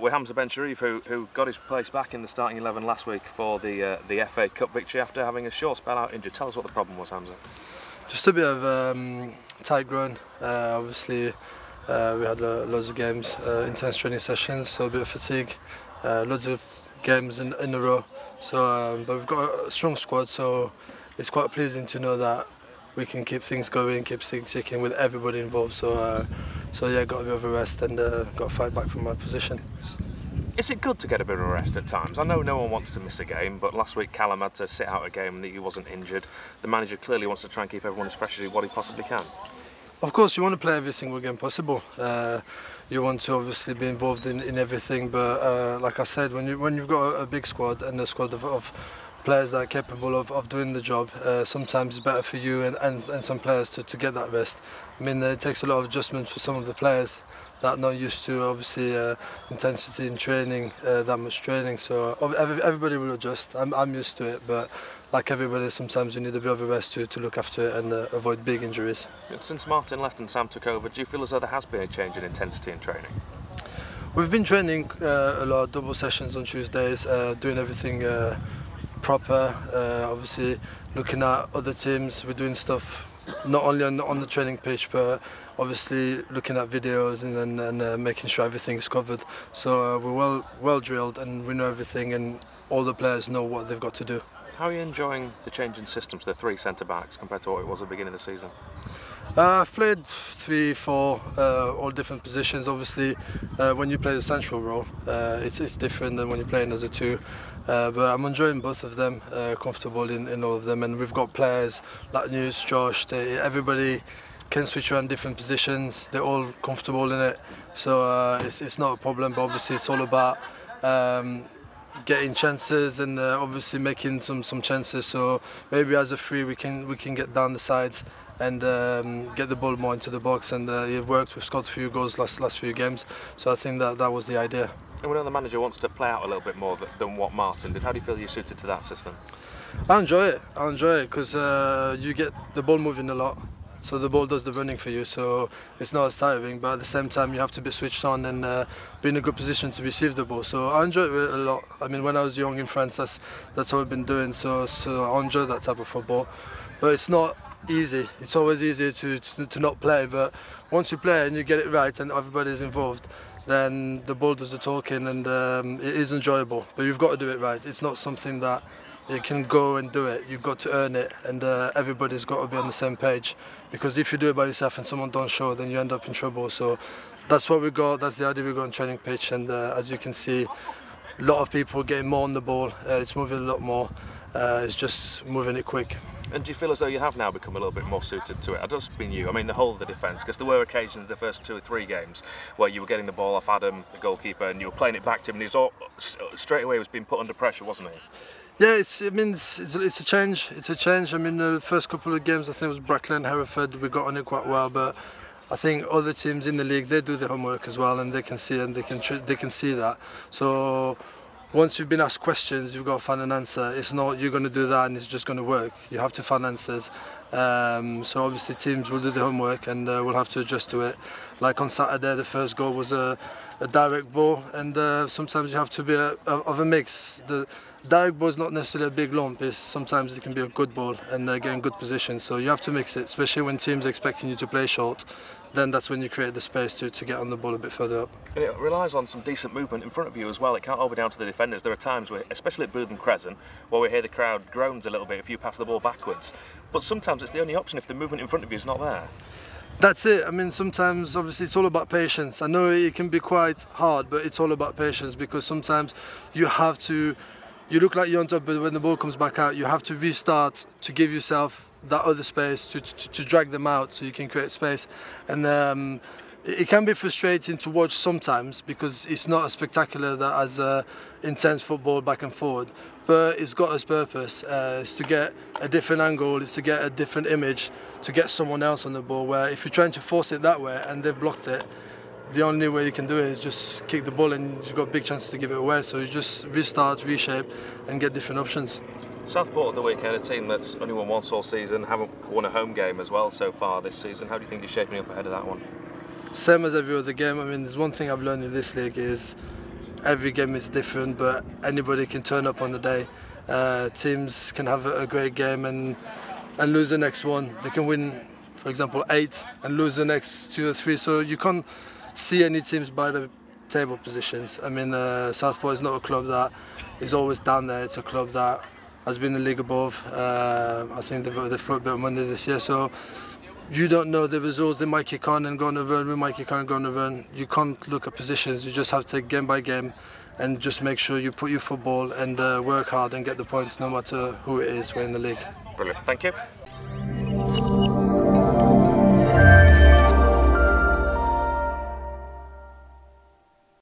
with Hamza Bencherif, who got his place back in the starting 11 last week for the FA Cup victory after having a short spell out injured. Tell us what the problem was, Hamza. Just a bit of tight groin. Obviously, we had loads of games, intense training sessions, so a bit of fatigue, loads of games in a row. So, but we've got a strong squad, so it's quite pleasing to know that we can keep things going, keep things ticking with everybody involved. So yeah, got a bit of a rest and got to fight back from my position. Is it good to get a bit of a rest at times? I know no one wants to miss a game, but last week Callum had to sit out a game and he wasn't injured. The manager clearly wants to try and keep everyone as fresh as what he possibly can. Of course, you want to play every single game possible. You want to obviously be involved in everything, but like I said, when you've got a big squad and a squad of players that are capable of doing the job, sometimes it's better for you and some players to get that rest. I mean, it takes a lot of adjustment for some of the players that are not used to obviously intensity in training, that much training. So everybody will adjust. I'm used to it, but like everybody, sometimes you need a bit of a rest to look after it and avoid big injuries. Since Martin left and Sam took over, do you feel as though there has been a change in intensity in training? We've been training a lot, double sessions on Tuesdays, doing everything proper. Obviously, looking at other teams, we're doing stuff not only on the training pitch, but obviously looking at videos and making sure everything is covered. So we're well drilled and we know everything, and all the players know what they've got to do. How are you enjoying the change in systems, the 3 centre-backs, compared to what it was at the beginning of the season? I've played 3, 4, all different positions. Obviously, when you play the central role, it's different than when you're playing as a 2. But I'm enjoying both of them, comfortable in all of them. And we've got players like News, Josh, everybody can switch around different positions. They're all comfortable in it. So it's not a problem, but obviously it's all about getting chances and obviously making some chances. So maybe as a 3 we can get down the sides and get the ball more into the box, and it worked. We've scored a few goals last few games, so I think that was the idea. And we know the manager wants to play out a little bit more than what Martin did. How do you feel you're suited to that system? I enjoy it because you get the ball moving a lot, so the ball does the running for you, so it's not as tiring, but at the same time you have to be switched on and be in a good position to receive the ball. So I enjoy it a lot. I mean, when I was young in France, that's what I've been doing, so I enjoy that type of football. But it's not easy. It's always easier to not play, but once you play and you get it right and everybody's involved, then the ball does the talking, and it is enjoyable. But you've got to do it right. It's not something that you can go and do it. You've got to earn it, and everybody's got to be on the same page. Because if you do it by yourself and someone don't show, then you end up in trouble. So that's what we got. That's the idea we got on training pitch, and as you can see, a lot of people getting more on the ball. It's moving a lot more. It's just moving it quick. And do you feel as though you have now become a little bit more suited to it? It doesn't mean you, I mean the whole of the defence, because there were occasions in the first 2 or 3 games where you were getting the ball off Adam, the goalkeeper, and you were playing it back to him, and he was straight away was being put under pressure, wasn't he? Yeah, it's a change. It's a change. I mean, the first couple of games, I think it was Brackley and Hereford, we got on it quite well, but I think other teams in the league, they do their homework as well, and they can see that. So once you've been asked questions, you've got to find an answer. It's not you're going to do that and it's just going to work. You have to find answers. So obviously teams will do the homework and we'll have to adjust to it. Like on Saturday, the first goal was a direct ball, and sometimes you have to be of a mix. The direct ball is not necessarily a big lump. Sometimes it can be a good ball and get in good position. So you have to mix it, especially when teams are expecting you to play short. Then that's when you create the space to get on the ball a bit further up. And it relies on some decent movement in front of you as well. It can't all be down to the defenders. There are times where, especially at Bootham Crescent, where we hear the crowd groans a little bit if you pass the ball backwards. But sometimes it's the only option if the movement in front of you is not there. That's it. I mean, sometimes obviously it's all about patience. I know it can be quite hard, but it's all about patience, because sometimes you have to. You look like you're on top, but when the ball comes back out, you have to restart to give yourself that other space to drag them out so you can create space. And it can be frustrating to watch sometimes because it's not as spectacular as intense football back and forward. But it's got its purpose. It's to get a different angle, it's to get a different image, to get someone else on the ball, where if you're trying to force it that way and they've blocked it, the only way you can do it is just kick the ball and you've got big chances to give it away. So you just restart, reshape and get different options. Southport at the weekend, a team that's only won once all season, haven't won a home game as well so far this season. How do you think you're shaping up ahead of that one? Same as every other game. I mean, there's one thing I've learned in this league is every game is different, but anybody can turn up on the day. Teams can have a great game and lose the next one. They can win, for example, 8 and lose the next 2 or 3. So you can't see any teams by the table positions. I mean, Southport is not a club that is always down there. It's a club that has been in the league above. I think they've put a bit of money this year. So you don't know the results. They might kick on and go on a run. We might kick on and go on a run. You can't look at positions. You just have to take game by game and just make sure you put your football and work hard and get the points no matter who it is. We're in the league. Brilliant. Thank you.